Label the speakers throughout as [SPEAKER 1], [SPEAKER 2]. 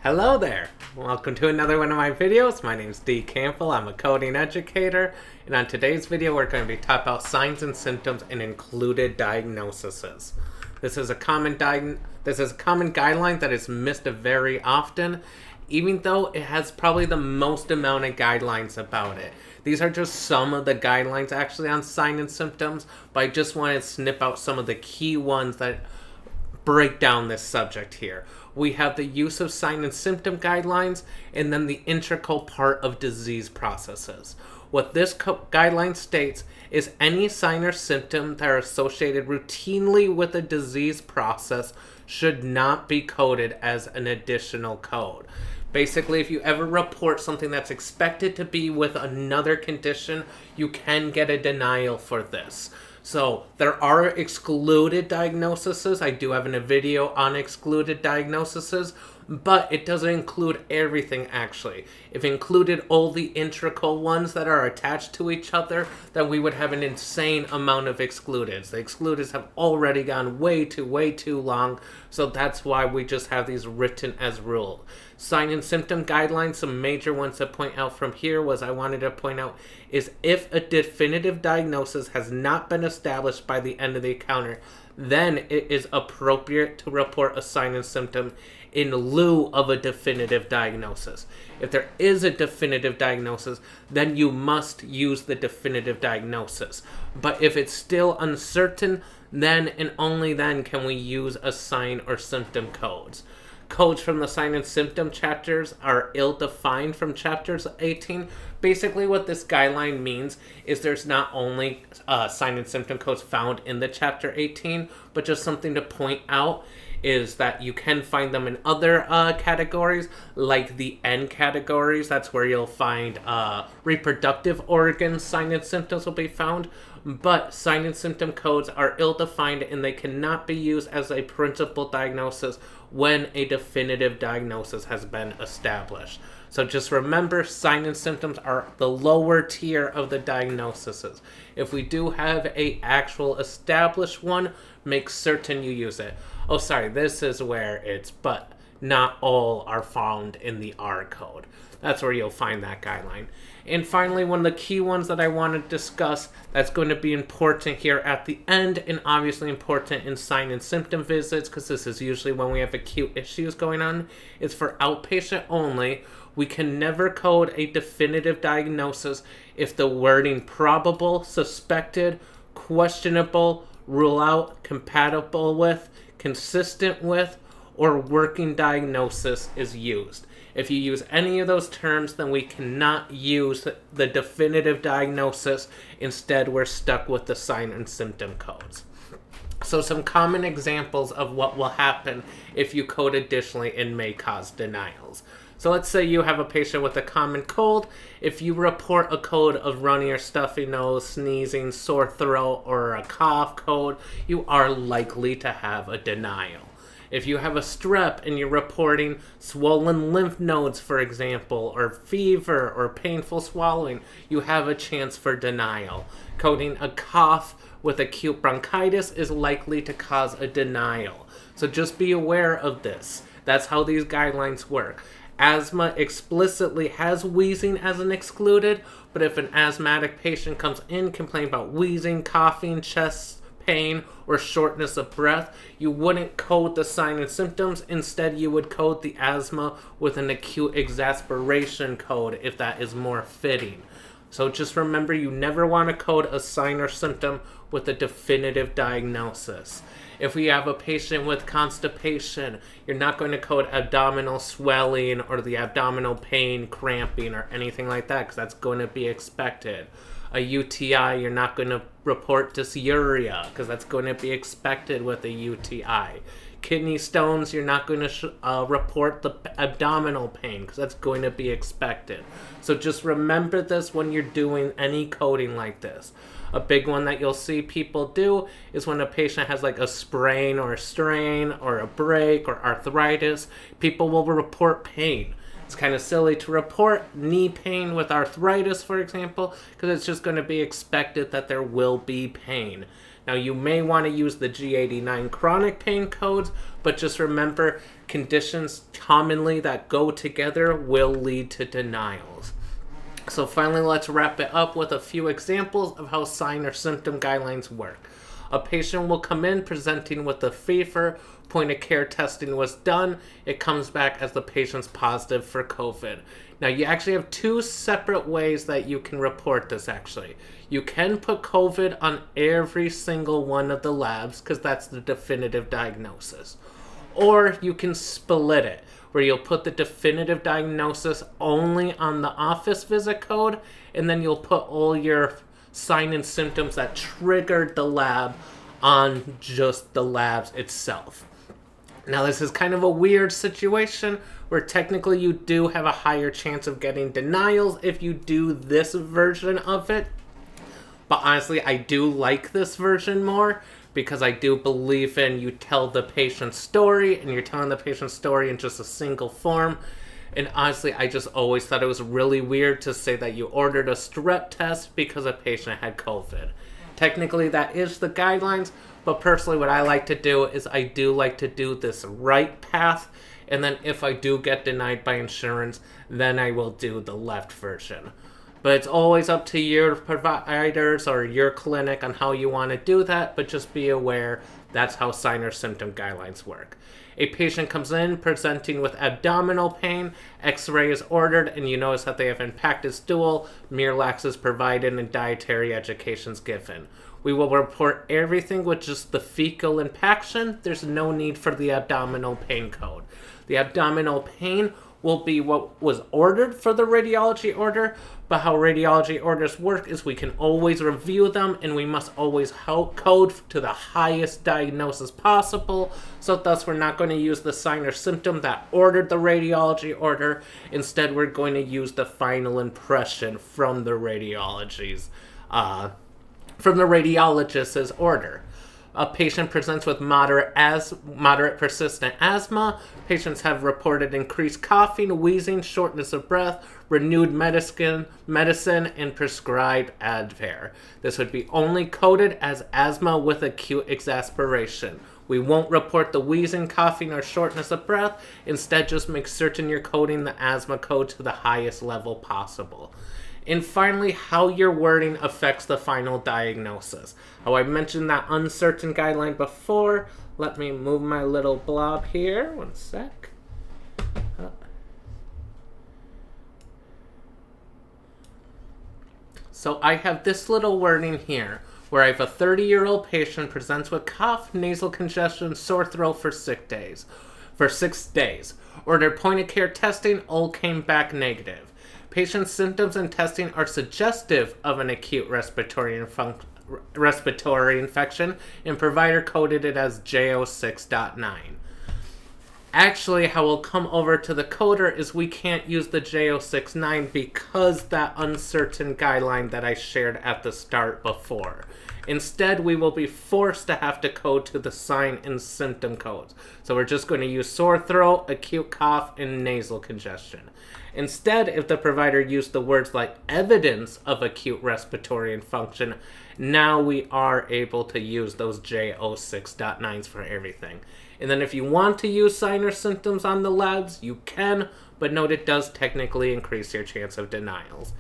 [SPEAKER 1] Hello there! Welcome to another one of my videos. My name is D. Campbell. I'm a coding educator, and on today's video we're going to be talking about signs and symptoms and included diagnoses. This is a common guideline that is missed very often, even though it has probably the most amount of guidelines about it. These are just some of the guidelines actually on signs and symptoms, but I just want to snip out some of the key ones that break down this subject here. We have the use of sign and symptom guidelines, and then the integral part of disease processes. What this guideline states is any sign or symptom that are associated routinely with a disease process should not be coded as an additional code. Basically, if you ever report something that's expected to be with another condition, you can get a denial for this. So there are excluded diagnoses. I do have a video on excluded diagnoses, but it doesn't include everything actually. If it included all the integral ones that are attached to each other, then we would have an insane amount of excludeds. The excludeds have already gone way too long, so that's why we just have these written as rule. Sign and symptom guidelines, some major ones to point out from here I wanted to point out is if a definitive diagnosis has not been established by the end of the encounter, then it is appropriate to report a sign and symptom in lieu of a definitive diagnosis. If there is a definitive diagnosis, then you must use the definitive diagnosis. But if it's still uncertain, then and only then can we use a sign or symptom codes. Codes from the sign and symptom chapters are ill-defined from chapters 18. Basically what this guideline means is there's not only sign and symptom codes found in the chapter 18, but just something to point out is that you can find them in other categories, like the N categories. That's where you'll find reproductive organ sign and symptoms will be found. But sign and symptom codes are ill-defined and they cannot be used as a principal diagnosis when a definitive diagnosis has been established. So just remember, sign and symptoms are the lower tier of the diagnoses. If we do have a actual established one, make certain you use it. Oh, sorry, this is where it's, but not all are found in the R code. That's where you'll find that guideline. And finally, one of the key ones that I want to discuss that's going to be important here at the end, and obviously important in sign and symptom visits, because this is usually when we have acute issues going on, is for outpatient only. We can never code a definitive diagnosis if the wording probable, suspected, questionable, rule out, compatible with, consistent with, or working diagnosis is used. If you use any of those terms, then we cannot use the definitive diagnosis. Instead, we're stuck with the sign and symptom codes. So some common examples of what will happen if you code additionally and may cause denials. So let's say you have a patient with a common cold. If you report a code of runny or stuffy nose, sneezing, sore throat, or a cough code, you are likely to have a denial. If you have a strep and you're reporting swollen lymph nodes, for example, or fever or painful swallowing, you have a chance for denial. Coding a cough with acute bronchitis is likely to cause a denial. So just be aware of this. That's how these guidelines work. Asthma explicitly has wheezing as an excluded, but if an asthmatic patient comes in complaining about wheezing, coughing, chest pain, or shortness of breath, you wouldn't code the sign and symptoms. Instead, you would code the asthma with an acute exacerbation code if that is more fitting. So just remember, you never want to code a sign or symptom with a definitive diagnosis. If we have a patient with constipation, you're not going to code abdominal swelling or the abdominal pain, cramping, or anything like that, because that's going to be expected. A UTI, you're not going to report dysuria, because that's going to be expected with a UTI. Kidney stones, you're not going to report the abdominal pain, because that's going to be expected. So just remember this when you're doing any coding like this. A big one that you'll see people do is when a patient has like a sprain or a strain or a break or arthritis, people will report pain. It's kind of silly to report knee pain with arthritis, for example, because it's just going to be expected that there will be pain. Now, you may want to use the G89 chronic pain codes, but just remember, conditions commonly that go together will lead to denials. So finally, let's wrap it up with a few examples of how sign or symptom guidelines work. A patient will come in presenting with a fever, point of care testing was done, it comes back as the patient's positive for COVID. Now, you actually have two separate ways that you can report this actually. You can put COVID on every single one of the labs because that's the definitive diagnosis. Or you can split it, where you'll put the definitive diagnosis only on the office visit code, and then you'll put all your sign and symptoms that triggered the lab on just the labs itself. Now, this is kind of a weird situation where technically you do have a higher chance of getting denials if you do this version of it. But honestly, I do like this version more because I do believe in you tell the patient's story, and you're telling the patient's story in just a single form. And honestly, I just always thought it was really weird to say that you ordered a strep test because a patient had COVID. Technically, that is the guidelines, but personally what I like to do is I do like to do this right path, and then if I do get denied by insurance, then I will do the left version. But it's always up to your providers or your clinic on how you want to do that, but just be aware that's how sign or symptom guidelines work. A patient comes in presenting with abdominal pain, x-ray is ordered, and you notice that they have impacted stool, Miralax is provided, and dietary education is given. We will report everything with just the fecal impaction. There's no need for the abdominal pain code. The abdominal pain will be what was ordered for the radiology order, but how radiology orders work is we can always review them, and we must always code to the highest diagnosis possible. So thus, we're not going to use the sign or symptom that ordered the radiology order. Instead, we're going to use the final impression from the radiologist's order. A patient presents with moderate persistent asthma. Patients have reported increased coughing, wheezing, shortness of breath, renewed medicine, and prescribed Advair. This would be only coded as asthma with acute exasperation. We won't report the wheezing, coughing, or shortness of breath. Instead, just make certain you're coding the asthma code to the highest level possible. And finally, how your wording affects the final diagnosis. How I mentioned that uncertain guideline before. Let me move my little blob here. One sec. So I have this little wording here, where I have a 30-year-old patient presents with cough, nasal congestion, sore throat for 6 days. Ordered point-of-care testing, all came back negative. Patient's symptoms and testing are suggestive of an acute respiratory infection, and provider coded it as J06.9. Actually, how we'll come over to the coder is we can't use the J06.9 because that uncertain guideline that I shared at the start before. Instead, we will be forced to have to code to the sign and symptom codes. So we're just going to use sore throat, acute cough, and nasal congestion. Instead, if the provider used the words like evidence of acute respiratory function, now we are able to use those J06.9s for everything. And then if you want to use sign or symptoms on the labs, you can, but note it does technically increase your chance of denials.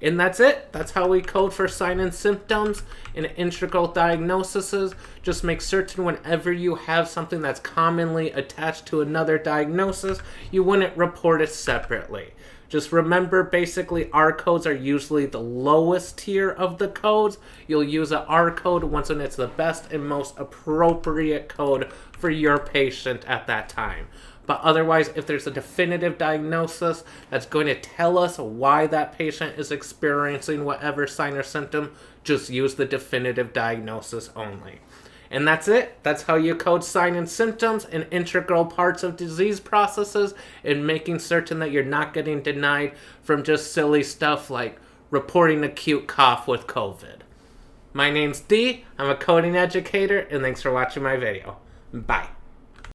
[SPEAKER 1] And that's it. That's how we code for sign and symptoms in integral diagnoses. Just make certain whenever you have something that's commonly attached to another diagnosis, you wouldn't report it separately. Just remember, basically, R codes are usually the lowest tier of the codes. You'll use an R code once when it's the best and most appropriate code for your patient at that time. But otherwise, if there's a definitive diagnosis that's going to tell us why that patient is experiencing whatever sign or symptom, just use the definitive diagnosis only. And that's it. That's how you code sign and symptoms in integral parts of disease processes, and making certain that you're not getting denied from just silly stuff like reporting acute cough with COVID. My name's Dee. I'm a coding educator, and thanks for watching my video. Bye.